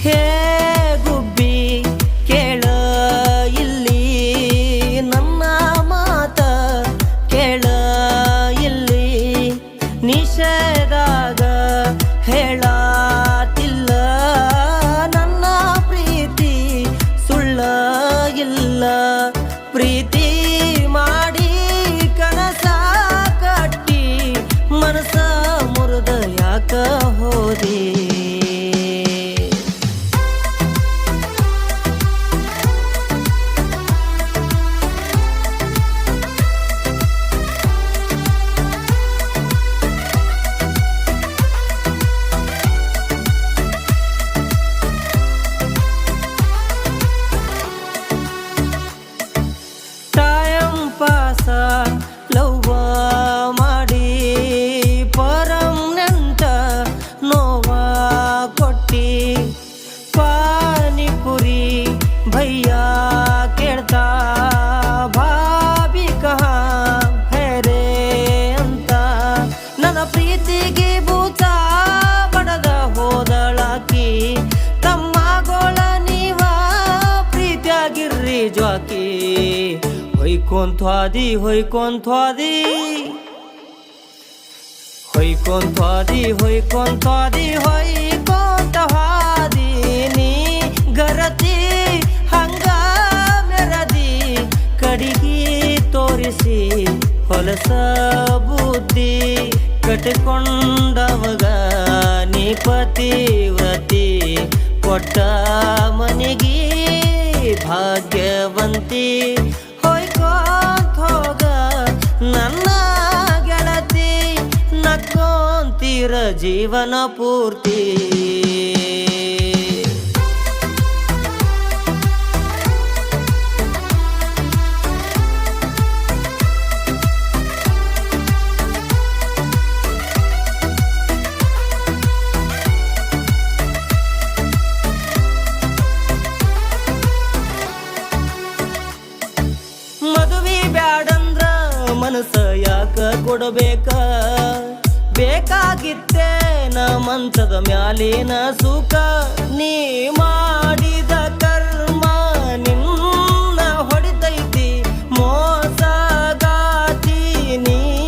ಹೇ ಗುಬ್ಬಿ ಕೇಳ ಇಲ್ಲಿ ನನ್ನ ಮಾತ ಕೇಳ ಇಲ್ಲಿ ನಿಷೇಧಾಗ ಹೇಳಾತಿಲ್ಲ ನನ್ನ ಪ್ರೀತಿ ಸುಳ್ಳ ಇಲ್ಲ ಪ್ರೀತಿ ಮಾಡಿ ಕನಸ ಕಟ್ಟಿ ಮನಸ ಮುರಿದ ಯಾಕ ಹೋದಿ ಪಾಸ ಲವ್ವ ಮಾಡಿ ಪರಮ್ನಂತ ನೋವ ಕೊಟ್ಟಿ ಪಾನಿಪುರಿ ಭಯ್ಯ ಕೇಳ್ತಾ ಭಾಬಿ ಕಹಾ ಹೇರೆ ಅಂತ ನನ್ನ ಪ್ರೀತಿಗೆ ಭೂತ ಬಡದ ಹೋದಳಾಕಿ ತಮ್ಮಗೋಳ ನೀವ ಪ್ರೀತಿಯಾಗಿರ್ರಿ ಜ್ವಾಕಿ ಹೊಯ್ಕೊಂತ್ವಾದಿ ಹೊಯ್ಕೊಂತ್ವಾದಿ ಹೊಯ್ಕೊಂತ್ವಾದಿ ಹೊಯ್ಕೊಂತ್ವಾದಿ ಹೊಯ್ಕೊಂತ ಹಾದಿ ನೀ ಗರತಿ ಹಂಗ ಮೆರದಿ ಕಡಿಗಿ ತೋರಿಸಿ ಹೊಲಸ ಬುದ್ಧಿ ಕಟ್ಕೊಂಡವಗ ನೀ ಪತಿವ್ರತಿ ಕೊಟ್ಟ ಮನೆಗಿ ಭಾಗ್ಯವಂತಿ ಹೋಗ ನನ್ನ ಗೆಳತಿ ನಕ್ಕೊಂತೀರ ಜೀವನ ಪೂರ್ತಿ ಮದುವೆ ಬ್ಯಾಡಂದ್ರ ಮನಸ್ಸ ಯಾಕ ಕೊಡಬೇಕ ಬೇಕಾಗಿತ್ತೇನ ಮಂಚದ ಮ್ಯಾಲಿನ ಸುಖ ನೀ